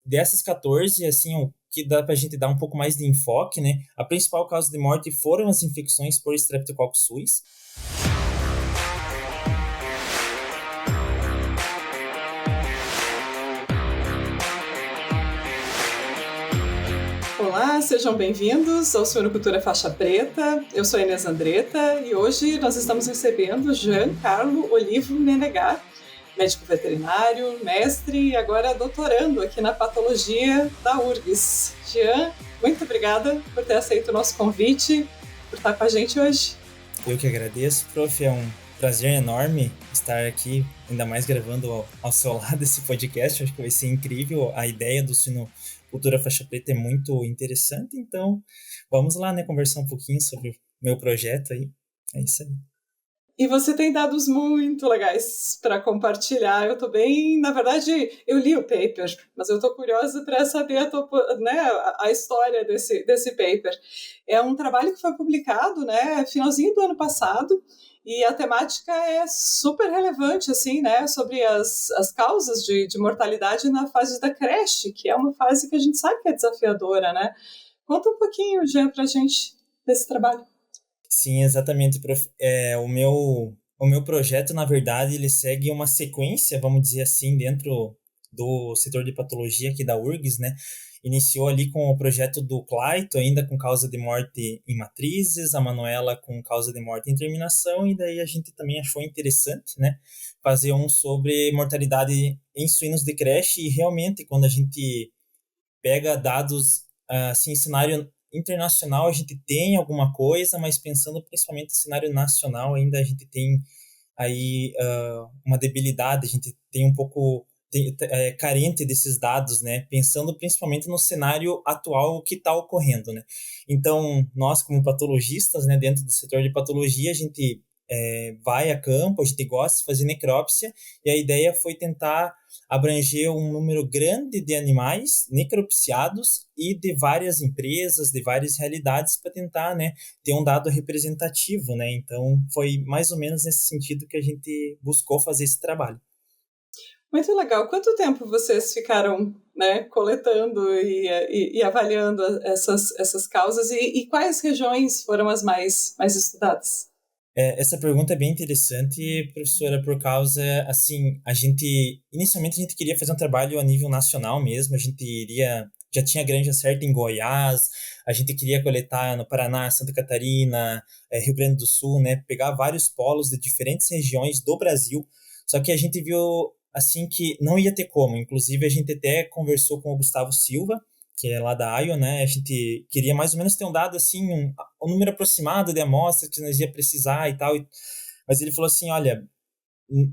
dessas 14, assim, o que dá para a gente dar um pouco mais de enfoque, né? A principal causa de morte foram as infecções por Streptococcus suis. Olá, sejam bem-vindos ao Suinocultura Faixa Preta. Eu sou Inês Andretta e hoje nós estamos recebendo Giancarlo Olivo Menegar, médico veterinário, mestre e agora doutorando aqui na patologia da URGS. Jean, muito obrigada por ter aceito o nosso convite, por estar com a gente hoje. Eu que agradeço, prof. É um prazer enorme estar aqui, ainda mais gravando ao seu lado esse podcast. Acho que vai ser incrível. A ideia do Suinocultura Faixa Preta é muito interessante. Então, vamos lá, né, conversar um pouquinho sobre o meu projeto aí. É isso aí. E você tem dados muito legais para compartilhar. Eu estou bem, na verdade, eu li o paper, mas eu estou curiosa para saber a história desse paper. É um trabalho que foi publicado, né, finalzinho do ano passado, e a temática é super relevante, assim, né, sobre as causas de mortalidade na fase da creche, que é uma fase que a gente sabe que é desafiadora, né? Conta um pouquinho, Jean, para a gente desse trabalho. Sim, exatamente, prof. O meu projeto, na verdade, ele segue uma sequência, vamos dizer assim, dentro do setor de patologia aqui da URGS, né? Iniciou ali com o projeto do Claito, ainda com causa de morte em matrizes, a Manuela com causa de morte em terminação, e daí a gente também achou interessante, né? Fazer um sobre mortalidade em suínos de creche, e realmente, quando a gente pega dados, assim, cenário internacional a gente tem alguma coisa, mas pensando principalmente no cenário nacional, ainda a gente tem aí uma debilidade, a gente tem um pouco carente desses dados, né? Pensando principalmente no cenário atual, o que está ocorrendo, né? Então, nós como patologistas, né, dentro do setor de patologia, a gente vai a campo, a gente gosta de fazer necrópsia, e a ideia foi tentar abranger um número grande de animais necropsiados e de várias empresas, de várias realidades, para tentar, né, ter um dado representativo, né? Então, foi mais ou menos nesse sentido que a gente buscou fazer esse trabalho. Muito legal. Quanto tempo vocês ficaram, né, coletando e avaliando essas causas e quais regiões foram as mais estudadas? Essa pergunta é bem interessante, professora, por causa, assim, inicialmente a gente queria fazer um trabalho a nível nacional mesmo, já tinha granja certa em Goiás, a gente queria coletar no Paraná, Santa Catarina, Rio Grande do Sul, né, pegar vários polos de diferentes regiões do Brasil, só que a gente viu, assim, que não ia ter como, inclusive a gente até conversou com o Gustavo Silva, que é lá da IO, né, a gente queria mais ou menos ter um dado, assim, um número aproximado de amostras que nós ia precisar e tal, mas ele falou assim, olha,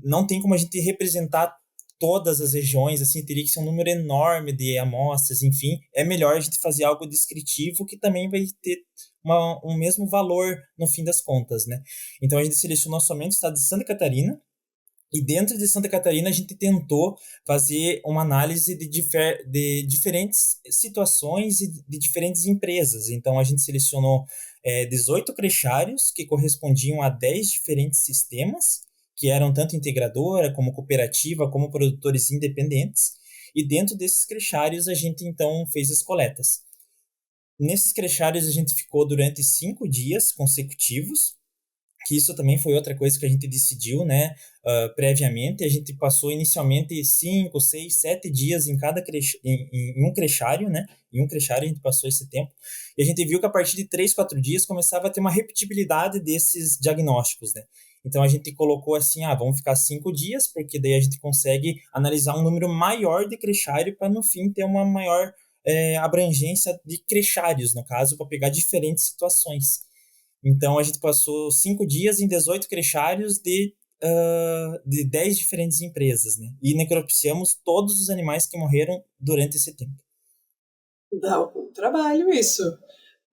não tem como a gente representar todas as regiões, assim, teria que ser um número enorme de amostras, enfim, é melhor a gente fazer algo descritivo que também vai ter um mesmo valor no fim das contas, né? Então a gente selecionou somente o estado de Santa Catarina, e dentro de Santa Catarina, a gente tentou fazer uma análise de diferentes situações e de diferentes empresas. Então, a gente selecionou 18 crechários que correspondiam a 10 diferentes sistemas, que eram tanto integradora, como cooperativa, como produtores independentes. E dentro desses crechários, a gente, então, fez as coletas. Nesses crechários, a gente ficou durante 5 dias consecutivos, que isso também foi outra coisa que a gente decidiu, né, previamente. A gente passou inicialmente 5, 6, 7 dias em em um crechário, né, em um crechário a gente passou esse tempo, e a gente viu que a partir de 3, 4 dias começava a ter uma repetibilidade desses diagnósticos, né. Então a gente colocou assim, vamos ficar 5 dias, porque daí a gente consegue analisar um número maior de crechário para no fim ter uma maior abrangência de crechários, no caso, para pegar diferentes situações. Então, a gente passou 5 dias em 18 crechários de 10 diferentes empresas, né? E necropsiamos todos os animais que morreram durante esse tempo. Dá algum trabalho isso,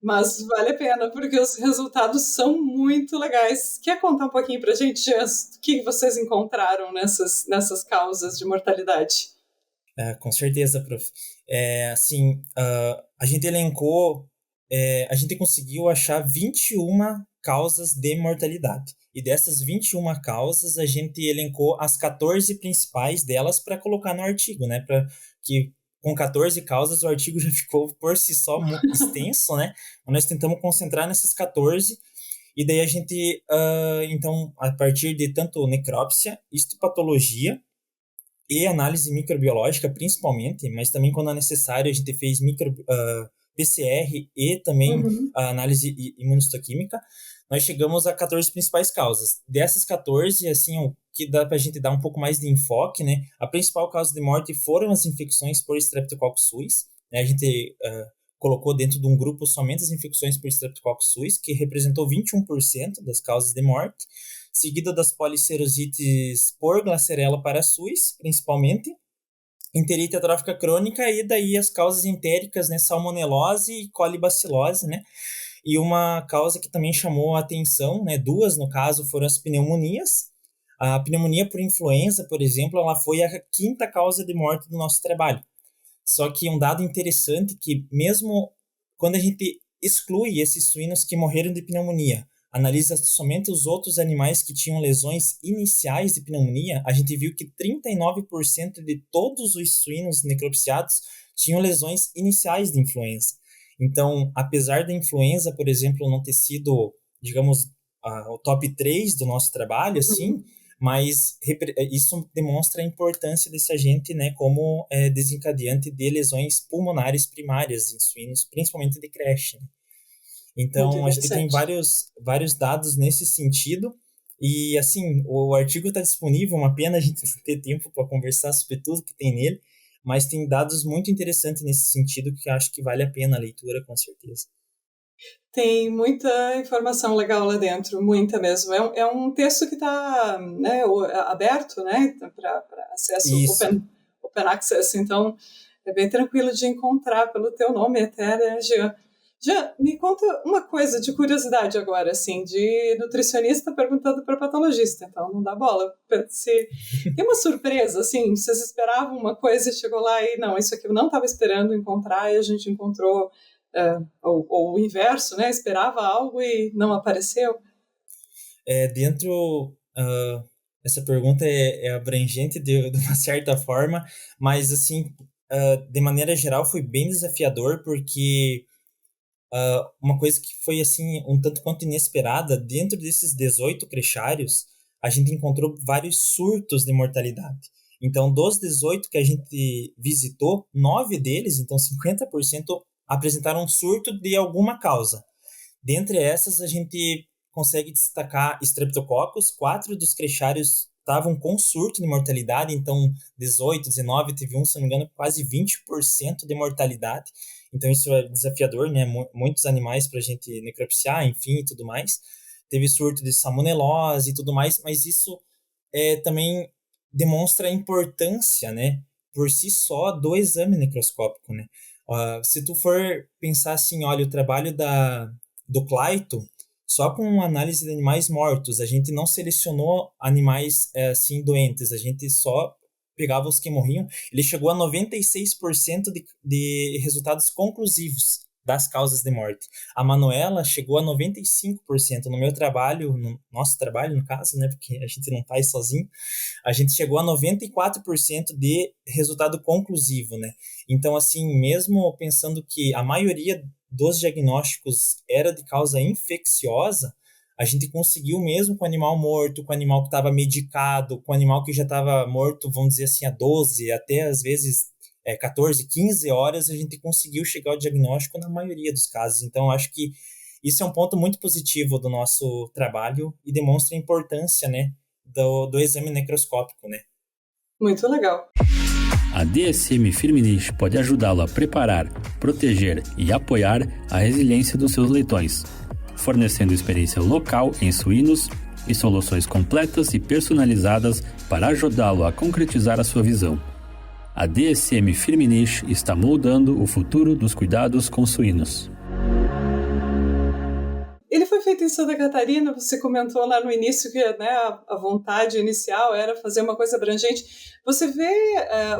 mas vale a pena, porque os resultados são muito legais. Quer contar um pouquinho para a gente, Jess, o que vocês encontraram nessas causas de mortalidade? Com certeza, prof. Assim, a gente elencou, a gente conseguiu achar 21 causas de mortalidade. E dessas 21 causas, a gente elencou as 14 principais delas para colocar no artigo, né? Para que com 14 causas, o artigo já ficou por si só extenso, né? Nós tentamos concentrar nessas 14, e daí a gente, então, a partir de tanto necrópsia, histopatologia e análise microbiológica, principalmente, mas também quando é necessário, a gente fez PCR e também Uhum. a análise imunistoquímica. Nós chegamos a 14 principais causas. Dessas 14, assim, o que dá para a gente dar um pouco mais de enfoque, né? A principal causa de morte foram as infecções por Streptococcus suis, né? A gente colocou dentro de um grupo somente as infecções por Streptococcus suis, que representou 21% das causas de morte, seguida das policerosites por Glasserella parasuis, principalmente, enterite atrófica crônica, e daí as causas entéricas, né, salmonelose e colibacilose, né? E uma causa que também chamou a atenção, né, duas no caso, foram as pneumonias. A pneumonia por influenza, por exemplo, ela foi a quinta causa de morte do nosso trabalho. Só que um dado interessante que mesmo quando a gente exclui esses suínos que morreram de pneumonia, analisa somente os outros animais que tinham lesões iniciais de pneumonia, a gente viu que 39% de todos os suínos necropsiados tinham lesões iniciais de influenza. Então, apesar da influenza, por exemplo, não ter sido, digamos, o top 3 do nosso trabalho, assim, Uhum. mas isso demonstra a importância desse agente, né, como desencadeante de lesões pulmonares primárias em suínos, principalmente de creche, né? Muito Então, a gente tem interessante. vários dados nesse sentido. E, assim, o artigo está disponível, uma pena a gente não ter tempo para conversar sobre tudo que tem nele, mas tem dados muito interessantes nesse sentido que eu acho que vale a pena a leitura, com certeza. Tem muita informação legal lá dentro, muita mesmo. É um texto que está, né, aberto, né, para acesso Isso. open access, então é bem tranquilo de encontrar pelo teu nome até, né, Jean? Jean, me conta uma coisa de curiosidade agora, assim, de nutricionista perguntando para patologista, então não dá bola. Se tem uma surpresa, assim, vocês esperavam uma coisa e chegou lá e não, isso aqui eu não estava esperando encontrar e a gente encontrou, ou o inverso, né? Esperava algo e não apareceu. Dentro, essa pergunta é abrangente de uma certa forma, mas, assim, de maneira geral, foi bem desafiador, porque uma coisa que foi, assim, um tanto quanto inesperada, dentro desses 18 crechários, a gente encontrou vários surtos de mortalidade. Então, dos 18 que a gente visitou, 9 deles, então 50%, apresentaram um surto de alguma causa. Dentre essas, a gente consegue destacar Streptococcus. 4 dos crechários estavam com surto de mortalidade, então 18, 19, teve um, se não me engano, quase 20% de mortalidade. Então isso é desafiador, né? Muitos animais para a gente necropsiar, enfim, e tudo mais. Teve surto de salmonelose e tudo mais, mas isso também demonstra a importância, né, por si só, do exame necroscópico, né? Se tu for pensar assim, olha, o trabalho do Clayton, só com análise de animais mortos, a gente não selecionou animais assim doentes, a gente só pegava os que morriam. Ele chegou a 96% de resultados conclusivos das causas de morte. A Manuela chegou a 95%. No meu trabalho, no nosso trabalho, no caso, né, porque a gente não faz sozinho, a gente chegou a 94% de resultado conclusivo, né? Então, assim, mesmo pensando que a maioria dos diagnósticos era de causa infecciosa, a gente conseguiu mesmo com o animal morto, com o animal que estava medicado, com o animal que já estava morto, vamos dizer assim, há 12, até às vezes 14, 15 horas, a gente conseguiu chegar ao diagnóstico na maioria dos casos. Então, acho que isso é um ponto muito positivo do nosso trabalho e demonstra a importância, né, do exame necroscópico, né? Muito legal. A DSM Firmenich pode ajudá-lo a preparar, proteger e apoiar a resiliência dos seus leitões, fornecendo experiência local em suínos e soluções completas e personalizadas para ajudá-lo a concretizar a sua visão. A DSM Firmenich está moldando o futuro dos cuidados com suínos. Ele foi feito em Santa Catarina, você comentou lá no início que, né, a vontade inicial era fazer uma coisa abrangente. Você vê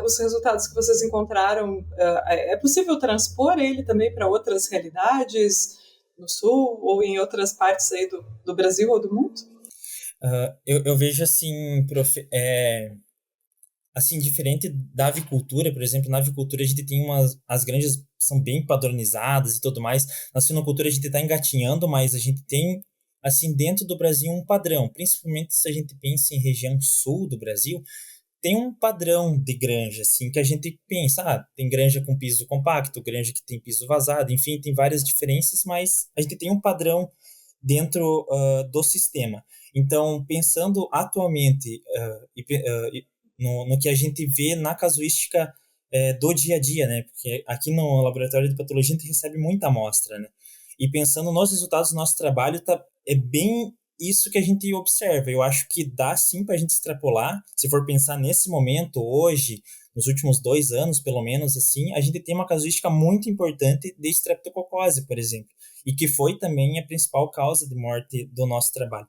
os resultados que vocês encontraram, é possível transpor ele também para outras realidades no Sul ou em outras partes aí do Brasil ou do mundo? Eu vejo assim, assim, diferente da avicultura, por exemplo, na avicultura a gente tem as granjas são bem padronizadas e tudo mais. Na suinocultura a gente está engatinhando, mas a gente tem, assim, dentro do Brasil um padrão, principalmente se a gente pensa em região sul do Brasil, tem um padrão de granja, assim, que a gente pensa, tem granja com piso compacto, granja que tem piso vazado, enfim, tem várias diferenças, mas a gente tem um padrão dentro do sistema. Então, pensando atualmente no que a gente vê na casuística do dia a dia, né? Porque aqui no laboratório de patologia a gente recebe muita amostra, né? E pensando nos resultados do nosso trabalho, é bem isso que a gente observa. Eu acho que dá sim para a gente extrapolar. Se for pensar nesse momento, hoje, nos últimos 2 anos, pelo menos, assim, a gente tem uma casuística muito importante de estreptococose, por exemplo, e que foi também a principal causa de morte do nosso trabalho.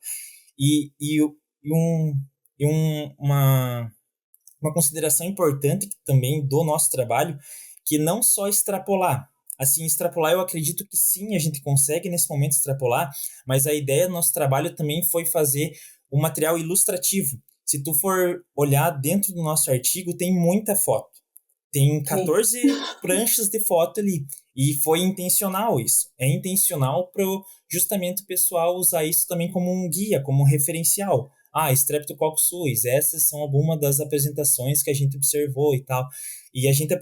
Uma consideração importante também do nosso trabalho, que não só extrapolar. Assim, extrapolar eu acredito que sim, a gente consegue nesse momento extrapolar, mas a ideia do nosso trabalho também foi fazer um material ilustrativo. Se tu for olhar dentro do nosso artigo, tem muita foto. Tem 14 pranchas de foto ali. E foi intencional isso. É intencional para justamente o pessoal usar isso também como um guia, como um referencial. Streptococcus suis, essas são algumas das apresentações que a gente observou e tal. E a gente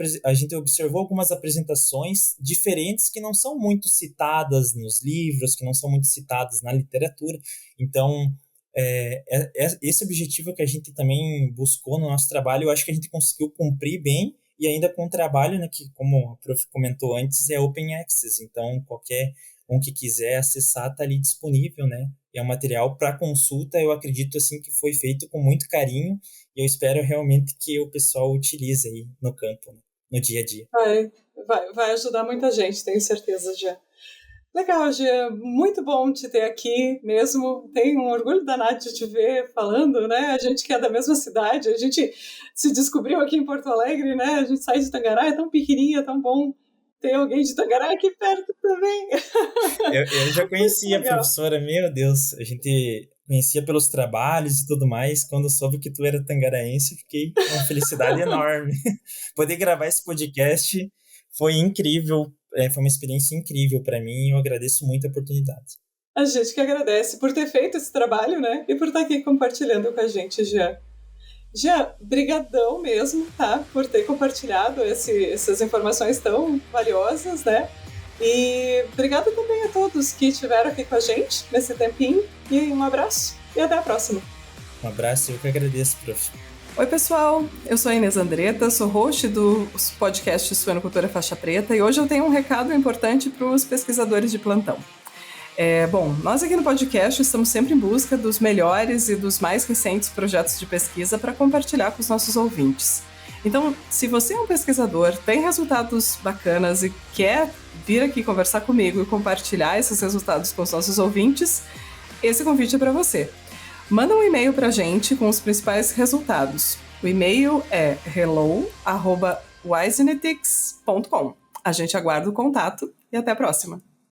observou algumas apresentações diferentes que não são muito citadas nos livros, que não são muito citadas na literatura. Então, esse objetivo que a gente também buscou no nosso trabalho, eu acho que a gente conseguiu cumprir bem, e ainda com o trabalho, né, que, como a prof comentou antes, é open access. Então, qualquer um que quiser acessar está ali disponível, né? É um material para consulta, eu acredito assim que foi feito com muito carinho e eu espero realmente que o pessoal utilize aí no campo, né? No dia a dia. Vai ajudar muita gente, tenho certeza, Jean. Legal, Jean, muito bom te ter aqui mesmo, tenho um orgulho danado de te ver falando, né, a gente que é da mesma cidade, a gente se descobriu aqui em Porto Alegre, né, a gente sai de Tangará, é tão pequenininha, é tão bom ter alguém de Tangará aqui perto também. Eu já conhecia a professora, meu Deus, a gente conhecia pelos trabalhos e tudo mais, quando soube que tu era tangaraense, fiquei com uma felicidade enorme. Poder gravar esse podcast foi incrível, foi uma experiência incrível para mim e eu agradeço muito a oportunidade. A gente que agradece por ter feito esse trabalho, né, e por estar aqui compartilhando com a gente, Jean. Jean, brigadão mesmo, tá, por ter compartilhado essas informações tão valiosas, né, e obrigada também a todos que estiveram aqui com a gente nesse tempinho, e um abraço e até a próxima. Um abraço, eu que agradeço, prof. Oi pessoal, eu sou a Inês Andretta, sou host dos podcasts Suinocultura Faixa Preta e hoje eu tenho um recado importante para os pesquisadores de plantão. Bom, nós aqui no podcast estamos sempre em busca dos melhores e dos mais recentes projetos de pesquisa para compartilhar com os nossos ouvintes. Então, se você é um pesquisador, tem resultados bacanas e quer vir aqui conversar comigo e compartilhar esses resultados com os nossos ouvintes, esse convite é para você. Manda um e-mail para a gente com os principais resultados. O e-mail é hello@wisenetics.com. A gente aguarda o contato e até a próxima.